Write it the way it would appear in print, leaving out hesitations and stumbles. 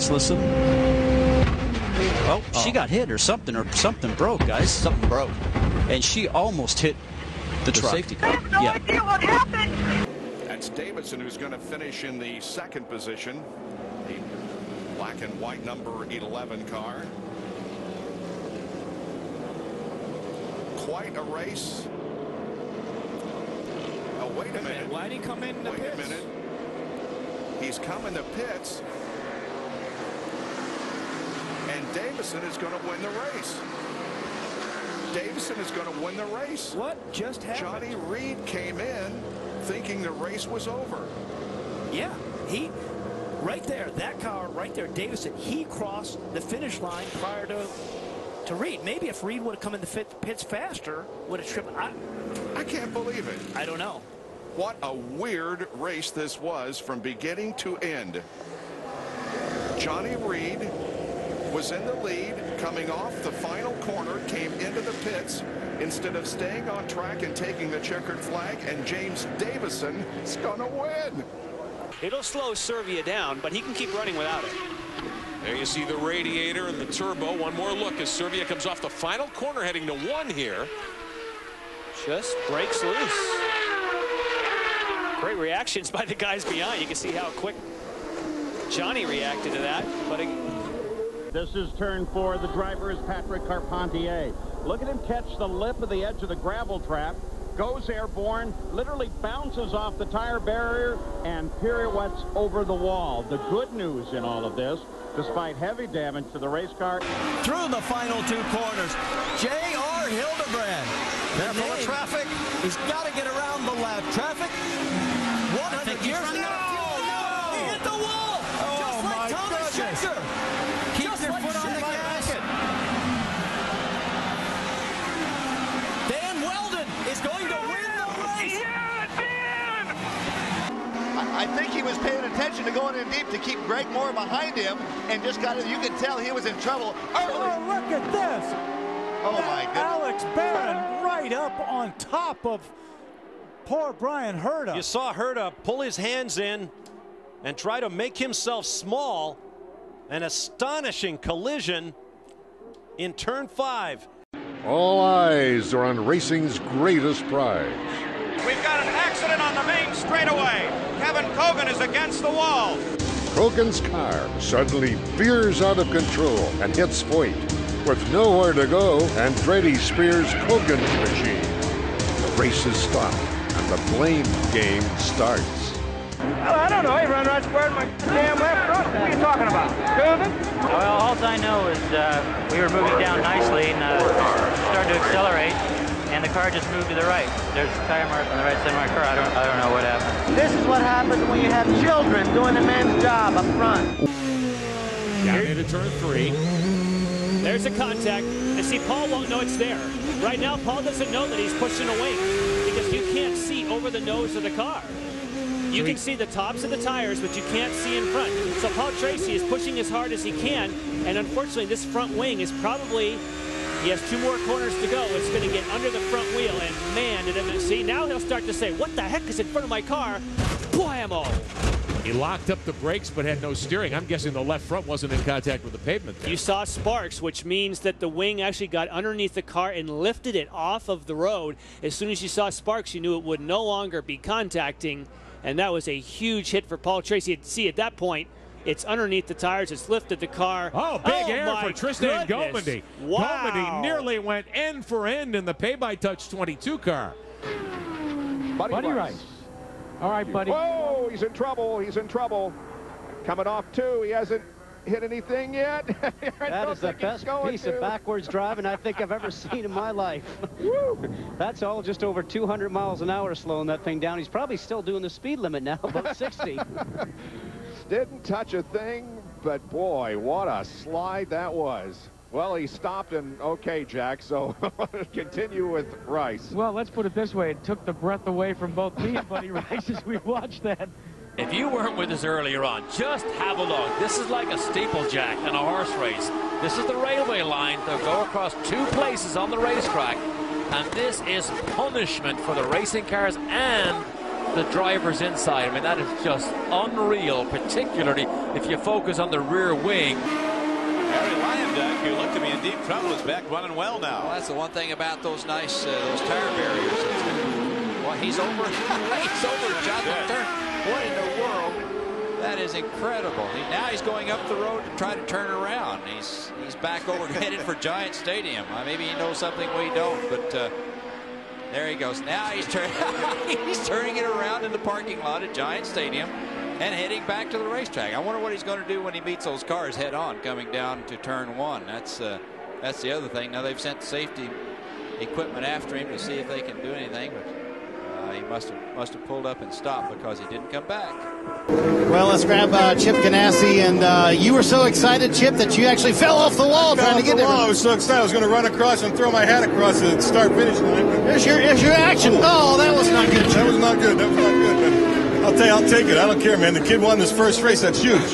Let's listen. Oh, she got hit or something broke, guys. Something broke. And she almost hit the truck. Safety car. I have no idea what happened. That's Davidson, who's going to finish in the second position. The black and white number 11 car. Quite a race. Oh, wait a minute. Why did he come in the pits? Wait a minute. He's come in the pits. And Davison is going to win the race. Davison is going to win the race. What just happened? Johnny Reed came in thinking the race was over. Yeah, right there, that car right there, Davison, he crossed the finish line prior to Reed. Maybe if Reed would have come in the pits faster, would have tripped. I can't believe it. I don't know. What a weird race this was from beginning to end. Johnny Reed was in the lead coming off the final corner, came into the pits instead of staying on track and taking the checkered flag, and James Davison is going to win. It'll slow Servia down, but he can keep running without it. There you see the radiator and the turbo. One more look as Servia comes off the final corner heading to 1 here. Just breaks loose. Great reactions by the guys behind. You can see how quick Johnny reacted to that. But this is turn 4. The driver is Patrick Carpentier. Look at him catch the lip of the edge of the gravel trap. Goes airborne, literally bounces off the tire barrier and pirouettes over the wall. The good news in all of this, despite heavy damage to the race car. Through the final 2 corners, J.R. Hildebrand. Careful of traffic. He's got to get around the lap. Traffic. 100 years ago. No! He hit the wall. Oh, just like Thomas Schechter. Keep your foot on the gas. Dan Weldon is going to win the race. I think he was paying attention to going in deep to keep Greg Moore behind him, and just got it. You could tell he was in trouble early. Oh, look at this. Oh, my goodness. Alex Barron right up on top of poor Brian Herta. You saw Herta pull his hands in and try to make himself small. An astonishing collision in turn 5. All eyes are on racing's greatest prize. We've got an accident on the main straightaway. Kevin Cogan is against the wall. Cogan's car suddenly veers out of control and hits Foyt. With nowhere to go, Andretti spears Cogan's machine. The race is stopped and the blame game starts. Well, I don't know. He ran right square in my damn left front. What are you talking about? Moving? Well, all I know is we were moving down nicely and started to accelerate, and the car just moved to the right. There's a tire mark on the right side of my car. I don't know what happened. This is what happens when you have children doing the man's job up front. Down into turn 3. there's a contact. And see, Paul won't know it's there. Right now, Paul doesn't know that he's pushing a wing because you can't see over the nose of the car. You can see the tops of the tires, but you can't see in front. So Paul Tracy is pushing as hard as he can, and unfortunately this front wing is probably, he has 2 more corners to go. It's going to get under the front wheel, and man, did it see. Now he'll start to say, what the heck is in front of my car? Blammo! He locked up the brakes but had no steering. I'm guessing the left front wasn't in contact with the pavement there. You saw sparks, which means that the wing actually got underneath the car and lifted it off of the road. As soon as you saw sparks, you knew it would no longer be contacting. And that was a huge hit for Paul Tracy. See, at that point, it's underneath the tires. It's lifted the car. Oh, big air for Tristan Gomendy. Wow. Gomendy nearly went end for end in the pay-by-touch 22 car. Buddy Rice. All right, buddy. Oh, he's in trouble. He's in trouble. Coming off 2. He hasn't hit anything yet. That is the best piece of backwards driving I think I've ever seen in my life. That's all just over 200 miles an hour slowing that thing down. He's probably still doing the speed limit now, about 60. Didn't touch a thing, but boy, what a slide that was. Well, he stopped and okay, Jack, so continue with Rice. Well, let's put it this way. It took the breath away from both me and Buddy Rice as we watched that. If you weren't with us earlier on, just have a look. This is like a steeplejack in a horse race. This is the railway line. They'll go across 2 places on the racetrack, and this is punishment for the racing cars and the drivers inside. I mean, that is just unreal, particularly if you focus on the rear wing. Harry Lyondike, who looked to be in deep trouble, is back running well now. Well, that's the one thing about those nice those tire barriers. Well, he's over. He's over Jonathan Turner. What in the world? That is incredible. Now he's going up the road to try to turn around. He's back over headed for Giant Stadium. Maybe he knows something we don't, but there he goes. Now he's turning it around in the parking lot at Giant Stadium and heading back to the racetrack. I wonder what he's going to do when he meets those cars head on coming down to turn 1. That's the other thing. Now they've sent safety equipment after him to see if they can do anything, but he must have pulled up and stopped because he didn't come back. Well, let's grab Chip Ganassi, and you were so excited, Chip, that you actually fell off the wall trying to get there. I was so excited I was going to run across and throw my hat across the start-finish line. Here's your action. Oh, that was not good. That was not good. That was not good. But I'll take it. I don't care, man. The kid won this first race. That's huge.